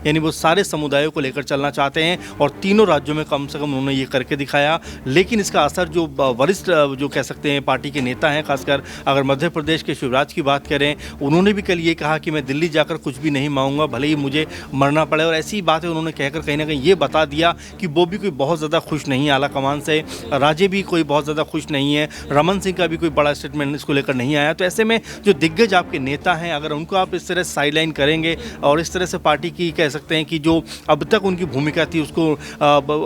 यानी वो सारे समुदायों को लेकर चलना चाहते हैं और तीनों राज्यों में कम से कम उन्होंने ये करके दिखाया। लेकिन इसका असर जो वरिष्ठ जो कह सकते हैं पार्टी के नेता हैं, खासकर अगर मध्य प्रदेश के शिवराज की बात करें, उन्होंने भी कल ये कहा कि मैं दिल्ली जाकर कुछ भी नहीं मांगूंगा, भले ही मुझे मरना पड़े। और ऐसी बातें उन्होंने कहकर कहीं ना कहीं ये बता दिया कि वो भी कोई बहुत ज़्यादा खुश नहीं है आला कमान से, राजे भी कोई बहुत ज़्यादा खुश नहीं है, रमन सिंह का भी कोई बड़ा स्टेटमेंट इसको लेकर नहीं आया। तो ऐसे में जो दिग्गज आपके नेता हैं, अगर उनको आप इस तरह साइडलाइन करेंगे और इस तरह से पार्टी की कह सकते हैं कि जो अब तक उनकी भूमिका थी उसको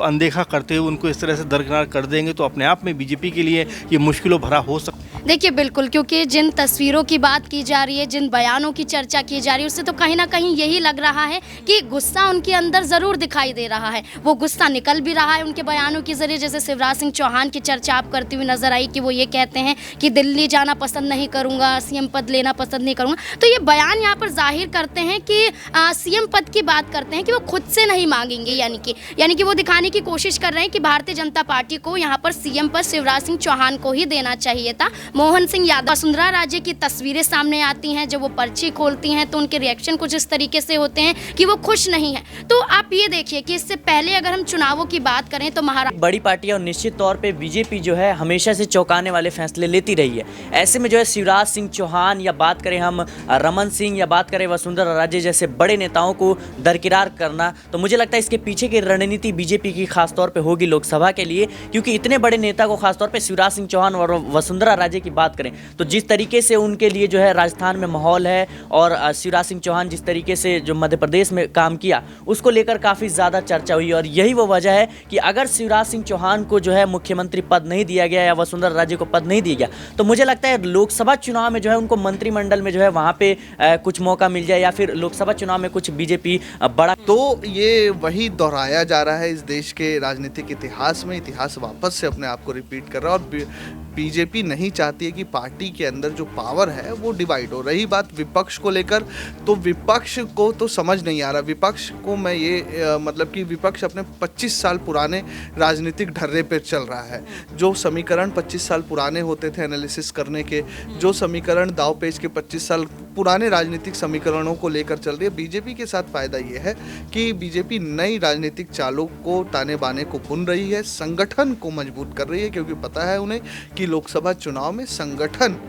अनदेखा करते हुए उनको इस तरह से दरकिनार कर देंगे, तो अपने आप में बीजेपी के लिए ये मुश्किलों भरा हो सकता है। देखिए बिल्कुल, क्योंकि जिन तस्वीरों की बात की जा रही है, जिन बयानों की चर्चा की जा रही है, उससे तो कहीं ना कहीं यही लग रहा है कि गुस्सा उनके अंदर ज़रूर दिखाई दे रहा है। वो गुस्सा निकल भी रहा है उनके बयानों के ज़रिए। जैसे शिवराज सिंह चौहान की चर्चा आप करती हुई नजर आई कि वो ये कहते हैं कि दिल्ली जाना पसंद नहीं करूँगा, सीएम पद लेना पसंद नहीं करूँगा। तो ये बयान यहाँ पर जाहिर करते हैं कि सीएम पद की बात करते हैं कि वो खुद से नहीं मांगेंगे, यानी कि वो दिखाने की कोशिश कर रहे हैं कि भारतीय जनता पार्टी को यहाँ पर सीएम पद शिवराज सिंह चौहान को ही देना चाहिए था। मोहन सिंह यादव, वसुंधरा राजे की तस्वीरें सामने आती हैं, जब वो पर्ची खोलती हैं तो उनके रिएक्शन कुछ इस तरीके से होते हैं कि वो खुश नहीं है। तो आप ये देखिए कि इससे पहले अगर हम चुनावों की बात करें तो बड़ी पार्टियां और निश्चित तौर पे बीजेपी जो है हमेशा से चौंकाने वाले फैसले लेती रही है। ऐसे में जो है शिवराज सिंह चौहान या बात करें हम रमन सिंह या बात करें वसुंधरा राजे जैसे बड़े नेताओं को दरकिनार करना, तो मुझे लगता है इसके पीछे की रणनीति बीजेपी की खासतौर पे होगी लोकसभा के लिए। क्योंकि इतने बड़े नेता को खासतौर पे शिवराज सिंह चौहान और वसुंधरा राजे की बात करें तो जिस तरीके से उनके लिए जो है राजस्थान में माहौल है और शिवराज सिंह चौहान जिस तरीके से जो मध्य प्रदेश में काम किया उसको लेकर काफ़ी ज़्यादा चर्चा हुई। और यही वो वजह है कि अगर शिवराज सिंह चौहान को जो है मुख्यमंत्री पद नहीं दिया गया या वसुंधरा राजे को पद नहीं दिया गया तो मुझे लगता है लोकसभा चुनाव में जो है उनको मंत्रिमंडल में जो है वहाँ पे कुछ मौका मिल जाए या फिर लोकसभा चुनाव में कुछ बीजेपी बड़ा। तो ये वही दोहराया जा रहा है इस देश के राजनीतिक इतिहास में, इतिहास वापस से अपने आप को रिपीट कर रहा है। और बीजेपी नहीं चाहती है कि पार्टी के अंदर जो पावर है वो डिवाइड हो। रही बात विपक्ष को लेकर, तो विपक्ष को तो समझ नहीं आ रहा। विपक्ष को मैं ये मतलब कि विपक्ष अपने 25 साल पुराने राजनीतिक ढर्रे पे चल रहा है। जो समीकरण 25 साल पुराने होते थे एनालिसिस करने के, जो समीकरण दाव पेच के 25 साल पुराने राजनीतिक समीकरणों को लेकर चल रही है। बीजेपी के साथ फायदा ये है कि बीजेपी नई राजनीतिक चालों को ताने बाने को बुन रही है, संगठन को मजबूत कर रही है, क्योंकि पता है उन्हें कि लोकसभा चुनाव में संगठन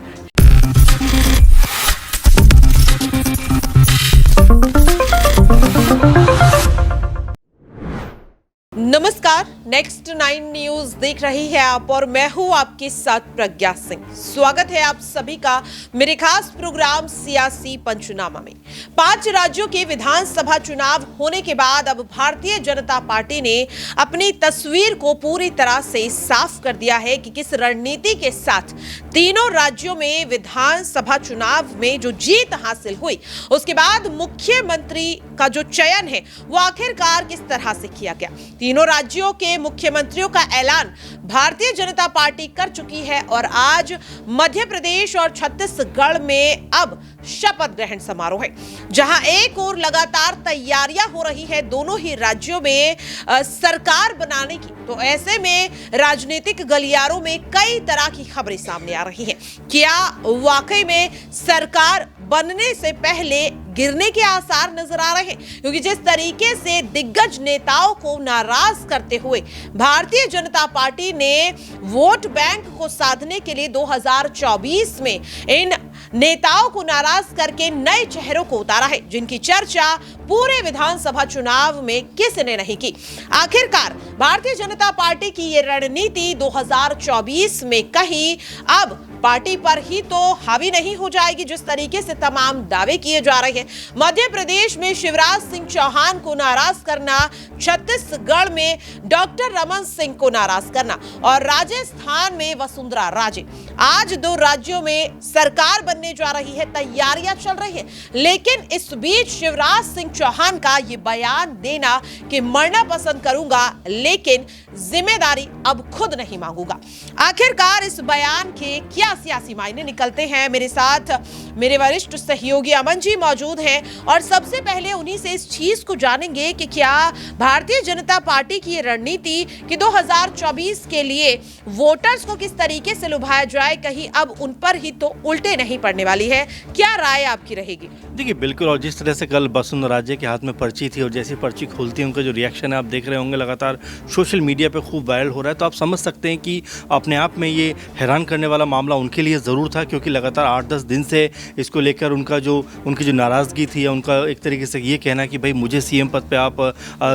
नमस्कार, नेक्स्ट 9 न्यूज देख रही है आप और मैं हूं आपके साथ प्रज्ञा सिंह। स्वागत है आप सभी का मेरे खास प्रोग्राम सियासी पंचनामा में। 5 राज्यों के विधानसभा चुनाव होने के बाद अब भारतीय जनता पार्टी ने अपनी तस्वीर को पूरी तरह से साफ कर दिया है कि किस रणनीति के साथ तीनों राज्यों में विधानसभा चुनाव में जो जीत हासिल हुई उसके बाद मुख्यमंत्री का जो चयन है वो आखिरकार किस तरह से किया गया। तीनों राज्यों के मुख्यमंत्रियों का ऐलान भारतीय जनता पार्टी कर चुकी है और आज मध्य प्रदेश और छत्तीसगढ़ में अब शपथ ग्रहण समारोह है, जहां एक और लगातार तैयारियां हो रही है दोनों ही राज्यों में सरकार बनाने की। तो ऐसे में राजनीतिक गलियारों में कई तरह की खबरें सामने आ रही हैं। क्या वाकई में सरकार बनने से पहले गिरने के आसार नजर आ रहे हैं? क्योंकि जिस तरीके से दिग्गज नेताओं को नाराज करते हुए भारतीय जनता पार्टी ने वोट बैंक को साधने के लिए 2024 में इन नेताओं को नाराज करके नए चेहरों को उतारा है, जिनकी चर्चा पूरे विधानसभा चुनाव में किसी ने नहीं की। आखिरकार भारतीय जनता पार्टी की ये रणनीति 2024 में कहीं अब पार्टी पर ही तो हावी नहीं हो जाएगी, जिस तरीके से तमाम दावे किए जा रहे हैं। मध्य प्रदेश में शिवराज सिंह चौहान को नाराज करना, छत्तीसगढ़ में डॉक्टर रमन सिंह को नाराज करना और राजस्थान में वसुंधरा राजे। आज 2 राज्यों में सरकार बनने जा रही है, तैयारियां चल रही है, लेकिन इस बीच शिवराज सिंह चौहान का ये बयान देना कि मरना पसंद करूंगा लेकिन जिम्मेदारी अब खुद नहीं मांगूंगा। आखिरकार इस बयान के क्या सियासी मायने निकलते हैं? मेरे साथ मेरे वरिष्ठ सहयोगी अमन जी मौजूद हैं और सबसे पहले उन्हीं से इस चीज को जानेंगे कि क्या भारतीय जनता पार्टी की ये रणनीति कि 2024 के लिए वोटर्स को किस तरीके से लुभाया जाए, कहीं अब उन पर ही तो उल्टे नहीं पड़ने वाली है। क्या राय आपकी रहेगी? देखिए बिल्कुल, और जिस तरह से कल वसुंधरा राजे के हाथ में पर्ची थी और जैसी पर्ची खुलती है उनका जो रिएक्शन है आप देख रहे होंगे लगातार सोशल मीडिया पे खूब वायरल हो रहा है, तो आप समझ सकते हैं कि अपने आप में ये हैरान करने वाला मामला उनके लिए ज़रूर था, क्योंकि लगातार 8-10 दिन से इसको लेकर उनकी जो नाराज़गी थी या उनका एक तरीके से ये कहना कि भाई मुझे सीएम पद पे आप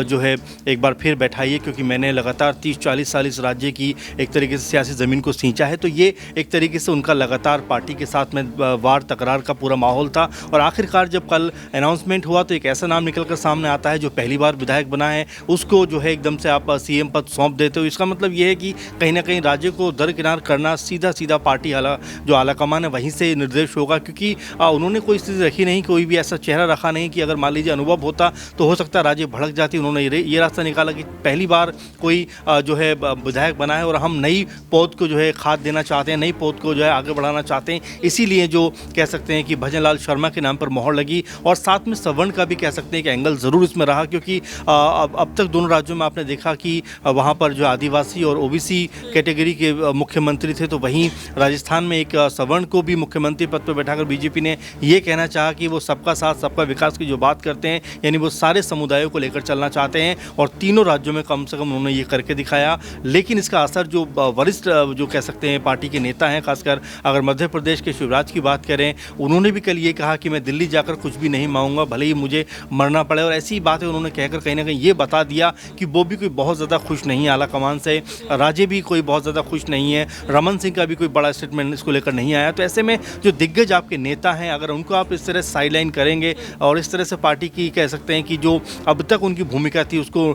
जो है एक बार फिर बैठाइए, क्योंकि मैंने लगातार 30-40 साल इस राज्य की एक तरीके से सियासी ज़मीन को सींचा है। तो ये एक तरीके से उनका लगातार पार्टी के साथ में वार तकरार का पूरा माहौल था। और आखिरकार जब कल अनाउंसमेंट हुआ तो एक ऐसा नाम निकल कर सामने आता है जो पहली बार विधायक बना है, उसको जो है एकदम से आप सीएम पद सौंप देते हो। इसका मतलब ये है कि कहीं ना कहीं राज्य को दरकिनार करना सीधा पार्टी जो आलाकमान है वहीं से निर्देश होगा, क्योंकि उन्होंने कोई स्थिति रखी नहीं, कोई भी ऐसा चेहरा रखा नहीं कि अगर मान लीजिए अनुभव होता तो हो सकता है राज्य भड़क जाती। उन्होंने ये रास्ता निकाला कि पहली बार कोई जो है विधायक बना है और हम नई पौध को जो है खाद देना चाहते हैं, नई पौध को जो है आगे बढ़ाना चाहते हैं, इसीलिए जो कह सकते हैं कि भजन लाल शर्मा के नाम पर मोहर लगी। और साथ में सवर्ण का भी कह सकते हैं कि एंगल ज़रूर इसमें रहा, क्योंकि अब तक दोनों राज्यों में आपने देखा कि वहाँ पर जो आदिवासी और ओबीसी कैटेगरी के मुख्यमंत्री थे, तो वहीं राजस्थान में एक सवर्ण को भी मुख्यमंत्री पद पर बैठाकर बीजेपी ने ये कहना चाहा कि वो सबका साथ सबका विकास की जो बात करते हैं, यानी वो सारे समुदायों को लेकर चलना चाहते हैं, और तीनों राज्यों में कम से कम उन्होंने ये करके दिखाया। लेकिन इसका असर जो वरिष्ठ जो कह सकते हैं पार्टी के नेता हैं, खासकर अगर मध्य प्रदेश के शिवराज की बात करें, उन्होंने भी कल ये कहा कि मैं दिल्ली जाकर कुछ भी नहीं मांगूंगा, भले ही मुझे मरना पड़े। और ऐसी बातें उन्होंने कहकर कहीं ना कहीं ये बता दिया कि वो भी कोई बहुत ज़्यादा खुश नहीं है आला कमान से, राजे भी कोई बहुत ज़्यादा खुश नहीं है, रमन सिंह का भी कोई बड़ा स्टेटमेंट इसको लेकर नहीं आया। तो ऐसे में जो दिग्गज आपके नेता हैं, अगर उनको आप इस तरह साइडलाइन करेंगे और इस तरह से पार्टी की कह सकते हैं कि जो अब तक उनकी भूमिका थी उसको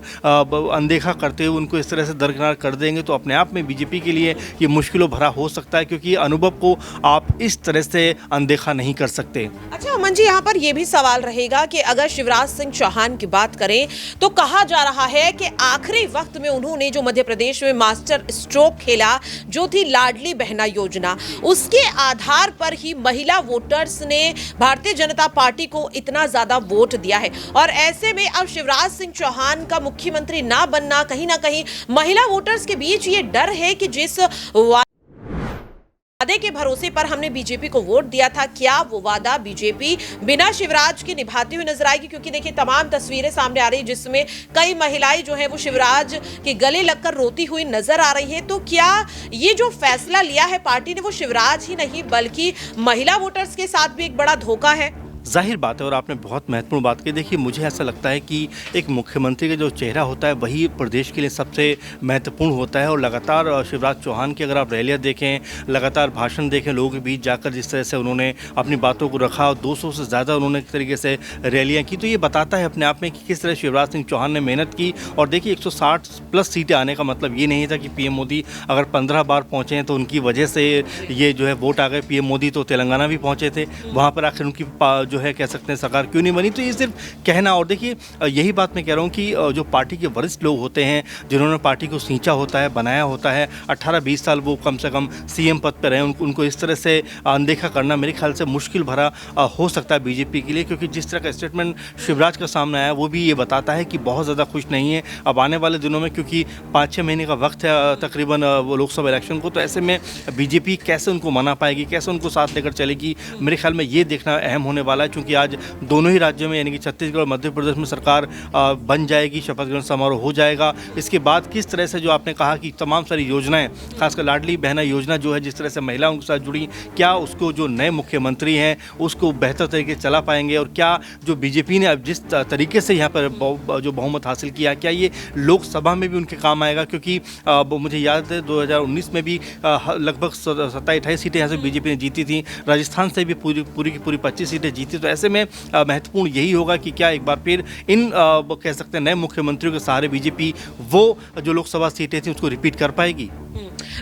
अनदेखा करते हुए उनको इस तरह से दरकिनार कर देंगे, तो अपने आप में बीजेपी के लिए ये मुश्किलों भरा हो सकता है, क्योंकि अनुभव को आप इस तरह से अनदेखा नहीं कर सकते। अच्छा अमन जी, यहाँ पर यह भी सवाल रहेगा कि अगर शिवराज सिंह चौहान की बात करें तो कहा जा रहा है कि आखिरी वक्त में उन्होंने जो मध्य प्रदेश में मास्टर स्ट्रोक खेला, जो थी लाडली बहना योजना, उसके आधार पर ही महिला वोटर्स ने भारतीय जनता पार्टी को इतना ज्यादा वोट दिया है। और ऐसे में अब शिवराज सिंह चौहान का मुख्यमंत्री ना बनना, कहीं ना कहीं महिला वोटर्स के बीच ये डर है कि जिस वादे के भरोसे पर हमने बीजेपी को वोट दिया था, क्या वो वादा बीजेपी बिना शिवराज के निभाती हुई नजर आएगी? क्योंकि देखिए तमाम तस्वीरें सामने आ रही है जिसमें कई महिलाएं जो है वो शिवराज के गले लगकर रोती हुई नजर आ रही है। तो क्या ये जो फैसला लिया है पार्टी ने वो शिवराज ही नहीं बल्कि महिला वोटर्स के साथ भी एक बड़ा धोखा है? जाहिर बात है, और आपने बहुत महत्वपूर्ण बात की। देखिए मुझे ऐसा लगता है कि एक मुख्यमंत्री का जो चेहरा होता है वही प्रदेश के लिए सबसे महत्वपूर्ण होता है। और लगातार शिवराज चौहान की अगर आप रैलियाँ देखें, लगातार भाषण देखें, लोगों के बीच जाकर जिस तरह से उन्होंने अपनी बातों को रखा और 200 से ज़्यादा उन्होंने एक तरीके से रैलियाँ की, तो ये बताता है अपने आप में कि किस तरह शिवराज सिंह चौहान ने मेहनत की। और देखिए 160+ सीटें आने का मतलब ये नहीं था कि पीएम मोदी अगर 15 बार पहुँचे हैं तो उनकी वजह से ये जो है वोट आ गए। पीएम मोदी तो तेलंगाना भी पहुँचे थे, वहाँ पर आखिर उनकी जो है कह सकते हैं सरकार क्यों नहीं बनी। तो ये सिर्फ कहना। और देखिए यही बात मैं कह रहा हूँ कि जो पार्टी के वरिष्ठ लोग होते हैं, जिन्होंने पार्टी को सींचा होता है, बनाया होता है, 18-20 साल वो कम से कम सीएम पद पर रहे, उनको इस तरह से अनदेखा करना मेरे ख्याल से मुश्किल भरा हो सकता है बीजेपी के लिए। क्योंकि जिस तरह का स्टेटमेंट शिवराज का सामने आया वो भी ये बताता है कि बहुत ज़्यादा खुश नहीं है अब आने वाले दिनों में, क्योंकि 5-6 महीने का वक्त है तकरीबन वो लोकसभा इलेक्शन को। तो ऐसे में बीजेपी कैसे उनको मना पाएगी, कैसे उनको साथ लेकर चलेगी, मेरे ख्याल में ये देखना अहम होने वाला है। क्योंकि आज दोनों ही राज्यों में यानी कि छत्तीसगढ़ और मध्य प्रदेश में सरकार बन जाएगी, शपथ ग्रहण समारोह हो जाएगा। इसके बाद किस तरह से जो आपने कहा कि तमाम सारी योजनाएं, खासकर लाडली बहना योजना जो है, जिस तरह से महिलाओं के साथ जुड़ी, क्या उसको जो नए मुख्यमंत्री हैं उसको बेहतर तरीके से चला पाएंगे? और क्या जो बीजेपी ने अब जिस तरीके से यहाँ पर जो बहुमत हासिल किया, क्या ये लोकसभा में भी उनके काम आएगा? क्योंकि मुझे याद है 2019 में भी लगभग 27-28 सीटें यहाँ से बीजेपी ने जीती थी, राजस्थान से भी पूरी की पूरी 25 सीटें जीती। तो ऐसे में महत्वपूर्ण यही होगा कि क्या एक बार फिर इन कह सकते हैं नए मुख्यमंत्रियों के सहारे बीजेपी वो जो लोकसभा सीटें थी उसको रिपीट कर पाएगी।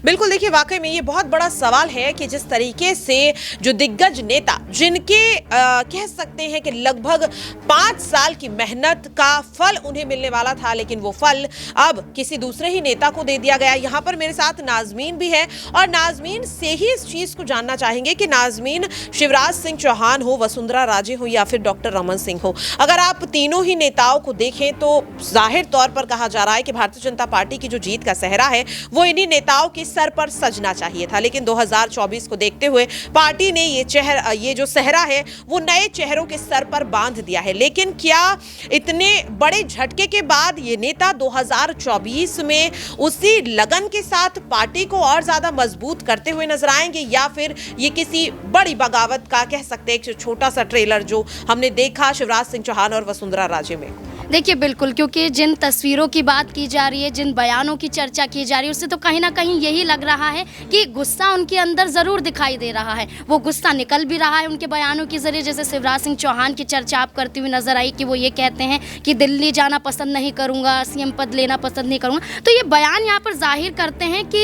बिल्कुल, देखिए वाकई में ये बहुत बड़ा सवाल है कि जिस तरीके से जो दिग्गज नेता जिनके कह सकते हैं कि लगभग 5 साल की मेहनत का फल उन्हें मिलने वाला था, लेकिन वो फल अब किसी दूसरे ही नेता को दे दिया गया। यहाँ पर मेरे साथ नाजमीन भी है और नाजमीन से ही इस चीज को जानना चाहेंगे कि नाजमीन, शिवराज सिंह चौहान हो, वसुंधरा राजे हो या फिर डॉक्टर रमन सिंह हो, अगर आप तीनों ही नेताओं को देखें तो जाहिर तौर पर कहा जा रहा है कि भारतीय जनता पार्टी की जो जीत का सेहरा है वो इन्हीं नेताओं के सर पर सजना चाहिए था। लेकिन 2024 को देखते हुए पार्टी ने ये जो सेहरा है वो नए चेहरों के सर पर बांध दिया है। लेकिन क्या इतने बड़े झटके के बाद ये नेता 2024 में उसी लगन के साथ पार्टी को और ज्यादा मजबूत करते हुए नजर आएंगे, या फिर ये किसी बड़ी बगावत का कह सकते हैं एक छोटा सा ट्रेलर जो हमने देखा शिवराज सिंह चौहान और वसुंधरा राजे में? देखिए बिल्कुल, क्योंकि जिन तस्वीरों की बात की जा रही है, जिन बयानों की चर्चा की जा रही है, उससे तो कहीं ना कहीं यही लग रहा है कि गुस्सा उनके अंदर ज़रूर दिखाई दे रहा है। वो गुस्सा निकल भी रहा है उनके बयानों के ज़रिए। जैसे शिवराज सिंह चौहान की चर्चा आप करती हुई नजर आई कि वो ये कहते हैं कि दिल्ली जाना पसंद नहीं करूँगा, सीएम पद लेना पसंद नहीं करूँगा। तो ये बयान यहाँ पर जाहिर करते हैं कि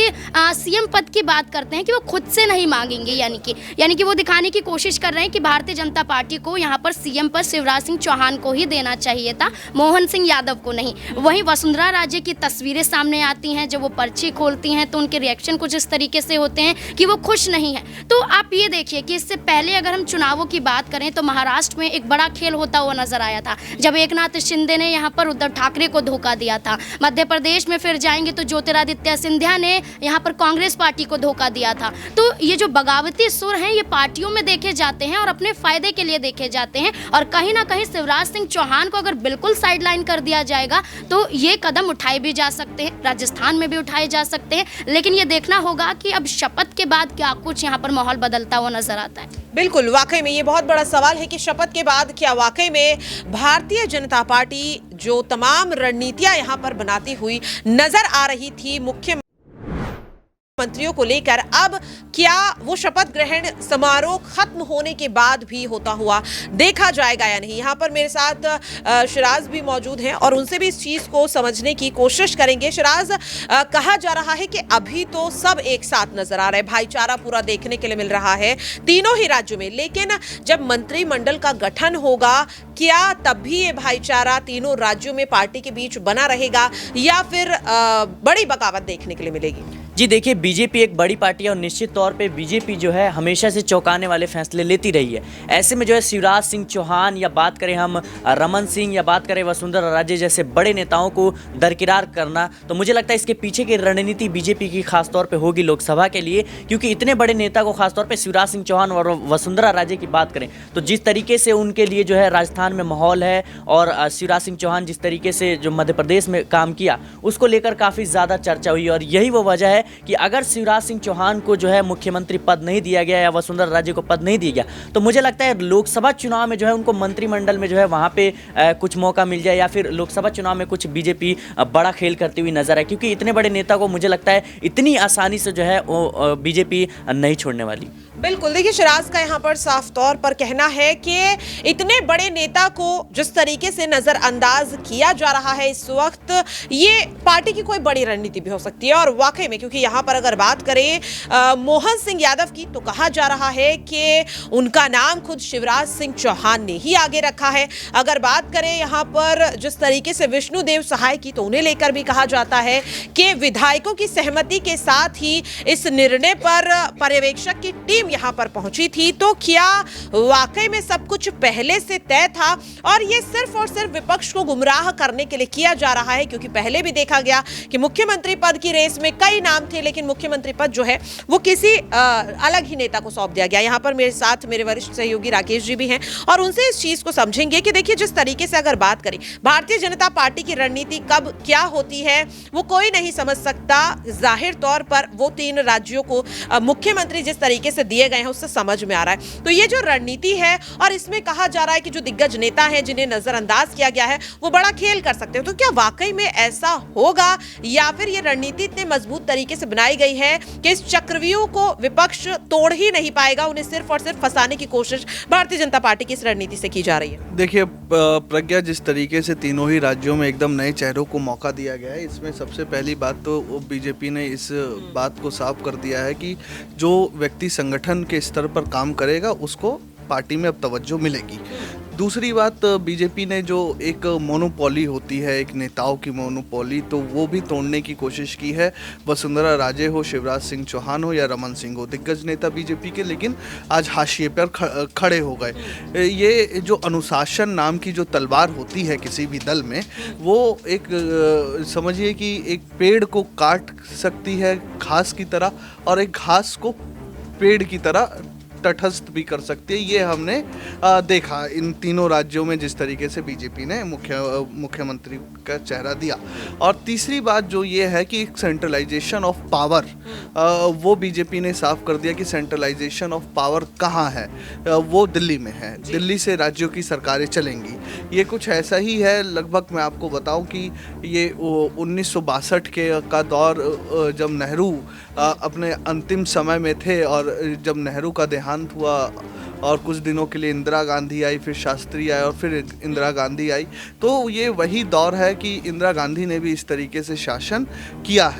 सीएम पद की बात करते हैं कि वो खुद से नहीं मांगेंगे, यानी कि वो दिखाने की कोशिश कर रहे हैं कि भारतीय जनता पार्टी को यहाँ पर सीएम पद शिवराज सिंह चौहान को ही देना चाहिए था, मोहन सिंह यादव को नहीं। वहीं वसुंधरा राजे की तस्वीरें सामने आती हैं, जब वो पर्ची खोलती हैं तो उनके रिएक्शन कुछ इस तरीके से होते हैं कि वो खुश नहीं है। तो आप ये देखिए कि इससे पहले अगर हम चुनावों की बात करें तो महाराष्ट्र में एक बड़ा खेल होता हुआ नजर आया था, जब एकनाथ शिंदे ने यहाँ पर उद्धव ठाकरे को धोखा दिया था। मध्य प्रदेश में फिर जाएंगे तो ज्योतिरादित्य सिंधिया ने यहाँ पर कांग्रेस पार्टी को धोखा दिया था। तो ये जो बगावती सुर हैं ये पार्टियों में देखे जाते हैं और अपने फायदे के लिए देखे जाते हैं, और कहीं ना कहीं शिवराज सिंह चौहान को अगर बिल्कुल साइडलाइन कर दिया जाएगा तो ये कदम उठाए भी जा सकते हैं, राजस्थान में भी उठाए जा सकते हैं। लेकिन ये देखना होगा कि अब शपथ के बाद क्या कुछ यहाँ पर माहौल बदलता हुआ नजर आता है। बिल्कुल, वाकई में ये बहुत बड़ा सवाल है कि शपथ के बाद क्या वाकई में भारतीय जनता पार्टी जो तमाम रणनीतियां यहाँ पर बनाती हुई नजर आ रही थी मंत्रियों को लेकर, अब क्या वो शपथ ग्रहण समारोह खत्म होने के बाद भी होता हुआ देखा जाएगा या नहीं? यहाँ पर मेरे साथ शिराज भी मौजूद हैं और उनसे भी इस चीज को समझने की कोशिश करेंगे। शिराज, कहा जा रहा है कि अभी तो सब एक साथ नजर आ रहा है, भाईचारा पूरा देखने के लिए मिल रहा है तीनों ही राज्यों में, लेकिन जब मंत्रिमंडल का गठन होगा क्या तब भी ये भाईचारा तीनों राज्यों में पार्टी के बीच बना रहेगा या फिर बड़ी बगावत देखने के लिए मिलेगी? जी देखिए, बीजेपी एक बड़ी पार्टी है और निश्चित तौर पे बीजेपी जो है हमेशा से चौंकाने वाले फैसले लेती रही है। ऐसे में जो है शिवराज सिंह चौहान या बात करें हम रमन सिंह या बात करें वसुंधरा राजे जैसे बड़े नेताओं को दरकिरार करना, तो मुझे लगता है इसके पीछे की रणनीति बीजेपी की खासतौर पे होगी लोकसभा के लिए, क्योंकि इतने बड़े नेता को खासतौर पे शिवराज सिंह चौहान और वसुंधरा राजे की बात करें तो जिस तरीके से उनके लिए जो है राजस्थान में माहौल है और शिवराज सिंह चौहान जिस तरीके से जो मध्य प्रदेश में काम किया उसको लेकर काफ़ी ज़्यादा चर्चा हुई, और यही वो वजह है कि अगर शिवराज सिंह चौहान को जो है मुख्यमंत्री पद नहीं दिया गया या वसुंधरा राजे को पद नहीं दिया गया तो मुझे लगता है लोकसभा चुनाव में जो है उनको मंत्रिमंडल में जो है वहाँ पे कुछ मौका मिल जाए या फिर लोकसभा चुनाव में कुछ बीजेपी बड़ा खेल करती हुई नजर आए, क्योंकि इतने बड़े नेता को मुझे लगता है इतनी आसानी से जो है वो बीजेपी नहीं छोड़ने वाली। बिल्कुल, देखिए शिराज का यहाँ पर साफ तौर पर कहना है कि इतने बड़े नेता को जिस तरीके से नजरअंदाज किया जा रहा है इस वक्त, ये पार्टी की कोई बड़ी रणनीति भी हो सकती है। और वाकई में क्योंकि यहाँ पर अगर बात करें मोहन सिंह यादव की तो कहा जा रहा है कि उनका नाम खुद शिवराज सिंह चौहान ने ही आगे रखा है। अगर बात करें यहाँ पर जिस तरीके से विष्णुदेव सहाय की तो उन्हें लेकर भी कहा जाता है कि विधायकों की सहमति के साथ ही इस निर्णय पर पर्यवेक्षक की टीम यहाँ पर पहुंची थी। तो क्या वाकई में सब कुछ पहले से तय था और ये सिर्फ और सिर्फ विपक्ष को गुमराह करने के लिए किया जा रहा है? क्योंकि पहले भी देखा गया कि मुख्यमंत्री पद की रेस में कई नाम थे लेकिन मुख्यमंत्री पद जो है वो किसी अलग ही नेता को सौंप दिया गया। यहाँ पर मेरे साथ मेरे वरिष्ठ सहयोगी राकेश जी भी हैं और उनसे इस चीज को समझेंगे कि देखिए जिस तरीके से अगर बात करें भारतीय जनता पार्टी की रणनीति कब क्या होती है वो कोई नहीं समझ सकता। जाहिर तौर पर वो तीन राज्यों को मुख्यमंत्री जिस तरीके से दिया दिए गए हैं उससे समझ में आ रहा है। तो ये जो रणनीति है और इसमें कहा जा रहा है कि जो दिग्गज नेता हैं जिन्हें नजरअंदाज किया गया है वो बड़ा खेल कर सकते हो, तो क्या वाकई में ऐसा होगा या फिर ये रणनीति इतने मजबूत तरीके से बनाई गई है कि इस चक्रव्यूह को विपक्ष तोड़ ही नहीं पाएगा, उन्हें सिर्फ और सिर्फ फंसाने की कोशिश भारतीय जनता पार्टी की इस रणनीति से की जा रही है? देखिए प्रज्ञा, जिस तरीके से तीनों ही राज्यों में एकदम नए चेहरों को मौका दिया गया है, इसमें सबसे पहली बात तो बीजेपी ने इस बात को साफ कर दिया है कि जो व्यक्ति संगठन के स्तर पर काम करेगा उसको पार्टी में अब तवज्जो मिलेगी। दूसरी बात, बीजेपी ने जो एक मोनोपोली होती है, एक नेताओं की मोनोपोली, तो वो भी तोड़ने की कोशिश की है। वसुंधरा राजे हो, शिवराज सिंह चौहान हो या रमन सिंह हो, दिग्गज नेता बीजेपी के, लेकिन आज हाशिए पर खड़े हो गए। ये जो अनुशासन नाम की जो तलवार होती है किसी भी दल में, वो एक समझिए कि एक पेड़ को काट सकती है घास की तरह और एक घास को पेड़ की तरह तटस्थ भी कर सकती है। ये हमने देखा इन तीनों राज्यों में जिस तरीके से बीजेपी ने मुख्यमंत्री का चेहरा दिया। और तीसरी बात जो ये है कि सेंट्रलाइजेशन ऑफ पावर, वो बीजेपी ने साफ कर दिया कि सेंट्रलाइजेशन ऑफ पावर कहाँ है, वो दिल्ली में है। दिल्ली से राज्यों की सरकारें चलेंगी। ये कुछ ऐसा ही है, लगभग मैं आपको बताऊं कि ये 1962 का दौर, जब नेहरू अपने अंतिम समय में थे और जब नेहरू का देहांत हुआ और कुछ दिनों के लिए इंदिरा गांधी आई, फिर शास्त्री आए और फिर इंदिरा गांधी आई, तो ये वही दौर है कि इंदिरा गांधी ने भी इस तरीके से शासन किया है।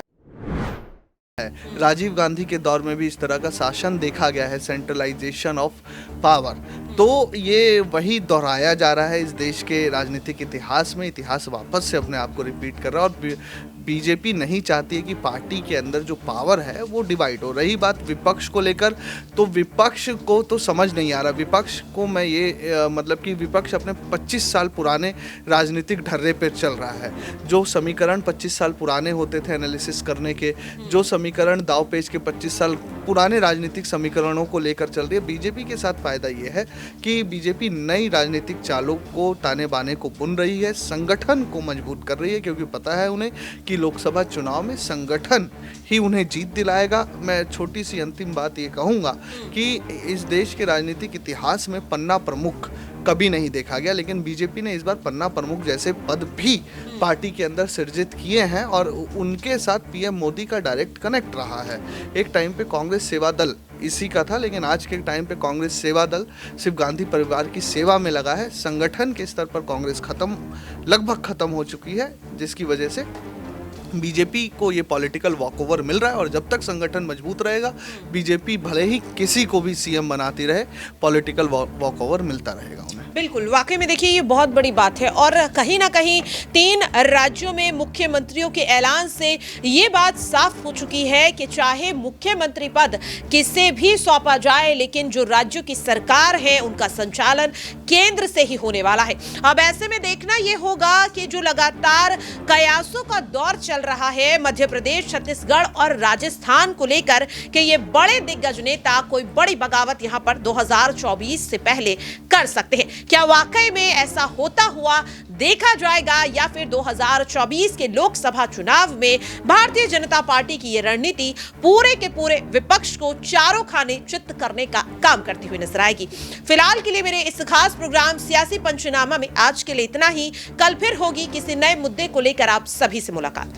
राजीव गांधी के दौर में भी इस तरह का शासन देखा गया है, सेंट्रलाइजेशन ऑफ पावर। तो ये वही दोहराया जा रहा है इस देश के राजनीतिक इतिहास में। इतिहास वापस से अपने आप को रिपीट कर रहा है और बीजेपी नहीं चाहती है कि पार्टी के अंदर जो पावर है वो डिवाइड हो। रही बात विपक्ष को लेकर, तो विपक्ष को तो समझ नहीं आ रहा। विपक्ष को मैं ये मतलब कि विपक्ष अपने 25 साल पुराने राजनीतिक ढर्रे पर चल रहा है। जो समीकरण 25 साल पुराने होते थे एनालिसिस करने के, जो समीकरण दाव पेच के 25 साल पुराने राजनीतिक समीकरणों को लेकर चल रही है। बीजेपी के साथ फायदा ये है कि बीजेपी नई राजनीतिक चालों को ताने बाने को बुन रही है, संगठन को मजबूत कर रही है, क्योंकि पता है उन्हें कि लोकसभा चुनाव में संगठन ही उन्हें जीत दिलाएगा। मैं छोटी सी अंतिम बात ये कहूँगा कि इस देश के राजनीतिक इतिहास में पन्ना प्रमुख कभी नहीं देखा गया, लेकिन बीजेपी ने इस बार पन्ना प्रमुख जैसे पद भी पार्टी के अंदर सृजित किए हैं और उनके साथ पीएम मोदी का डायरेक्ट कनेक्ट रहा है। एक टाइम पे कांग्रेस सेवा दल इसी का था, लेकिन आज के टाइम पे कांग्रेस सेवा दल सिर्फ गांधी परिवार की सेवा में लगा है। संगठन के स्तर पर कांग्रेस लगभग खत्म हो चुकी है, जिसकी वजह से बीजेपी को ये पॉलिटिकल वॉकओवर मिल रहा है। और जब तक संगठन मजबूत रहेगा, बीजेपी भले ही किसी को भी सीएम बनाती रहे, पॉलिटिकल वॉकओवर मिलता रहेगा उन्हें। बिल्कुल, वाकई में देखिए ये बहुत बड़ी बात है और कहीं ना कहीं 3 राज्यों में मुख्यमंत्रियों के ऐलान से ये बात साफ हो चुकी है कि चाहे मुख्यमंत्री पद किसे भी सौंपा जाए, लेकिन जो राज्यों की सरकार है उनका संचालन केंद्र से ही होने वाला है। अब ऐसे में देखना ये होगा कि जो लगातार कयासों का दौर चल रहा है मध्य प्रदेश, छत्तीसगढ़ और राजस्थान को लेकर कि ये बड़े दिग्गज नेता कोई बड़ी बगावत यहां पर 2024 से पहले कर सकते हैं। क्या वाकई में ऐसा होता हुआ देखा जाएगा या फिर 2024 के लोकसभा चुनाव में भारतीय जनता पार्टी की ये रणनीति पूरे के पूरे विपक्ष को चारों खाने चित्त करने का काम करती हुई नजर आएगी? फिलहाल के लिए मेरे इस खास प्रोग्राम सियासी पंचनामा में आज के लिए इतना ही। कल फिर होगी किसी नए मुद्दे को लेकर आप सभी से मुलाकात।